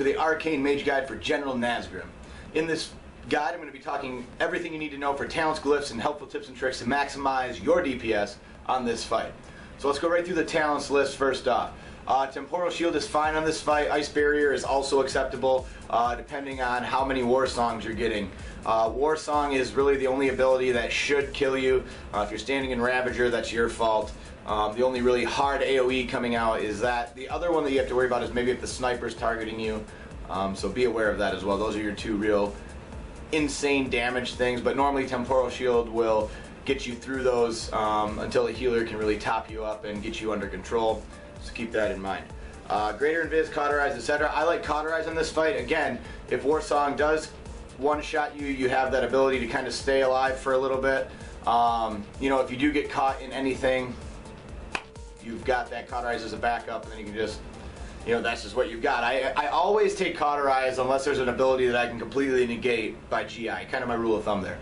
to the Arcane Mage Guide for General Nazgrim. In this guide, I'm going to be talking everything you need to know for talents, glyphs, and helpful tips and tricks to maximize your DPS on this fight. So let's go right through the talents list first off. Temporal Shield is fine on this fight. Ice Barrier is also acceptable, depending on how many War Songs you're getting. War Song is really the only ability that should kill you. If you're standing in Ravager, that's your fault. The only really hard AoE coming out is that. The other one that you have to worry about is maybe if the sniper's targeting you, so be aware of that as well. Those are your two real insane damage things, but normally Temporal Shield will get you through those until the healer can really top you up and get you under control, so keep that in mind. Greater Invis, Cauterize, etc. I like Cauterize in this fight. Again, if War Song does one-shot you, you have that ability to kind of stay alive for a little bit. You know, if you do get caught in anything, you've got that Cauterize as a backup, and then you can just, you know, that's just what you've got. I always take Cauterize unless there's an ability that I can completely negate by GI, kind of my rule of thumb there.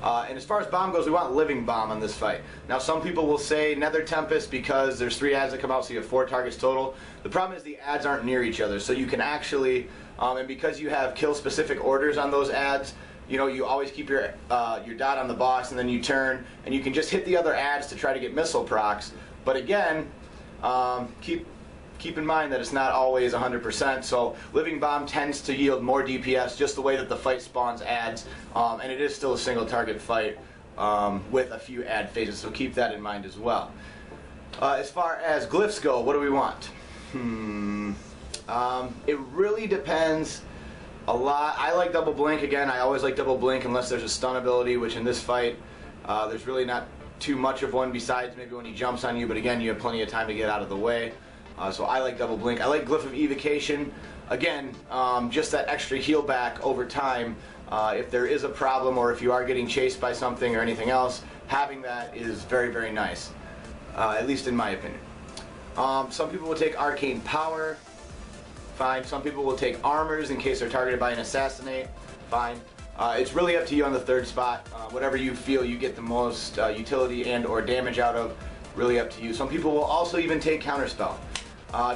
And as far as bomb goes, we want Living Bomb on this fight. Now, some people will say Nether Tempest because there's 3 adds that come out, so you have 4 targets total. The problem is the adds aren't near each other, so you can actually, and because you have kill-specific orders on those adds, you know, you always keep your dot on the boss, and then you turn, and you can just hit the other adds to try to get missile procs. But again, keep in mind that it's not always 100%, so Living Bomb tends to yield more DPS just the way that the fight spawns adds, and it is still a single target fight with a few add phases, so keep that in mind as well. As far as glyphs go, what do we want? It really depends a lot. I like Double Blink. Again, I always like Double Blink unless there's a stun ability, which in this fight there's really not too much of one besides maybe when he jumps on you, but again, you have plenty of time to get out of the way. So I like Double Blink. I like Glyph of Evocation. Again, just that extra heal back over time. If there is a problem or if you are getting chased by something or anything else, having that is very, very nice, at least in my opinion. Some people will take Arcane Power. Fine. Some people will take Armors in case they're targeted by an Assassinate. Fine. It's really up to you on the third spot. Whatever you feel you get the most utility and or damage out of, really up to you. Some people will also even take Counterspell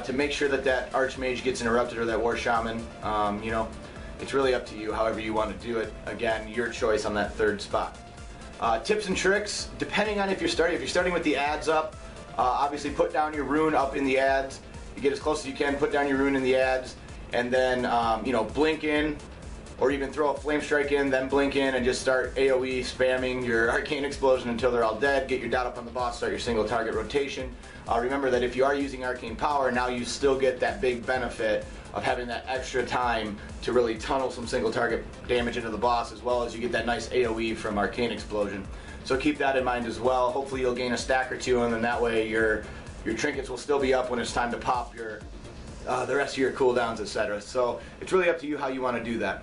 to make sure that that Archmage gets interrupted or that War Shaman. You know, it's really up to you however you want to do it. Again, your choice on that third spot. Tips and tricks, depending on if you're starting with the adds up, obviously put down your rune up in the adds. You get as close as you can, put down your rune in the adds, and then you know, blink in, or even throw a Flame Strike in, then blink in, and just start AoE spamming your Arcane Explosion until they're all dead. Get your dot up on the boss, start your single target rotation. Remember that if you are using Arcane Power, now you still get that big benefit of having that extra time to really tunnel some single target damage into the boss, as well as you get that nice AoE from Arcane Explosion. So keep that in mind as well. Hopefully you'll gain a stack or two, and then that way your trinkets will still be up when it's time to pop your the rest of your cooldowns, etc. So it's really up to you how you want to do that.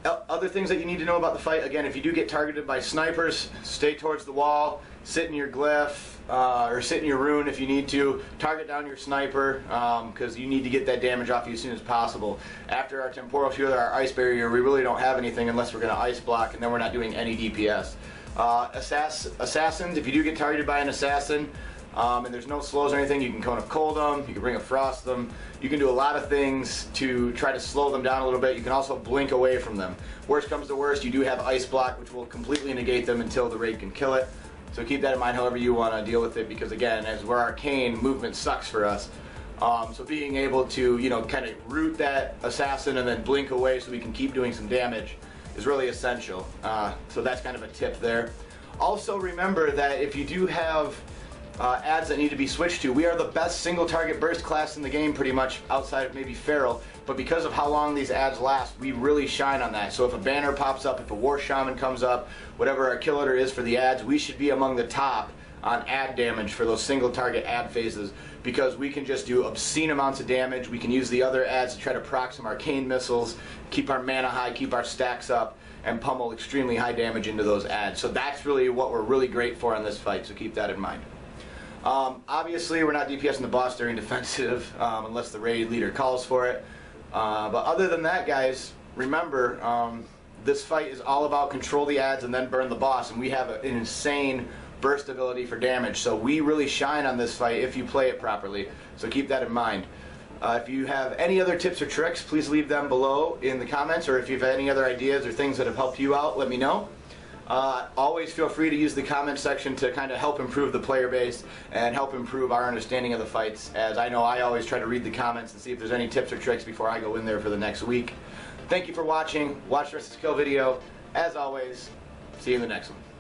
Other things that you need to know about the fight, again, if you do get targeted by snipers, stay towards the wall, sit in your glyph, or sit in your rune if you need to, target down your sniper, because you need to get that damage off you as soon as possible. After our Temporal Shield or our Ice Barrier, we really don't have anything unless we're going to Ice Block, and then we're not doing any DPS. Assassins, if you do get targeted by an assassin, and there's no slows or anything, you can Cone of Cold them, you can Ring of Frost them, you can do a lot of things to try to slow them down a little bit. You can also blink away from them. Worst comes to worst, you do have Ice Block, which will completely negate them until the raid can kill it. So keep that in mind however you want to deal with it, because again, as we're Arcane, movement sucks for us. So being able to, you know, kind of root that assassin and then blink away so we can keep doing some damage is really essential. So that's kind of a tip there. Also remember that if you do have adds that need to be switched to, we are the best single target burst class in the game, pretty much outside of maybe Feral, but because of how long these adds last, we really shine on that. So if a banner pops up, if a War Shaman comes up, whatever our kill order is for the adds, we should be among the top on add damage for those single target add phases, because we can just do obscene amounts of damage. We can use the other adds to try to proc some arcane missiles, keep our mana high, keep our stacks up, and pummel extremely high damage into those adds. So that's really what we're really great for in this fight, so keep that in mind. Obviously, we're not DPSing the boss during defensive unless the raid leader calls for it. But other than that, guys, remember, this fight is all about control the adds and then burn the boss, and we have an insane burst ability for damage. So we really shine on this fight if you play it properly. So keep that in mind. If you have any other tips or tricks, please leave them below in the comments, or if you have any other ideas or things that have helped you out, let me know. Always feel free to use the comment section to kind of help improve the player base and help improve our understanding of the fights, as I know I always try to read the comments and see if there's any tips or tricks before I go in there for the next week. Thank you for watching. Watch the rest of the skill video. As always, see you in the next one.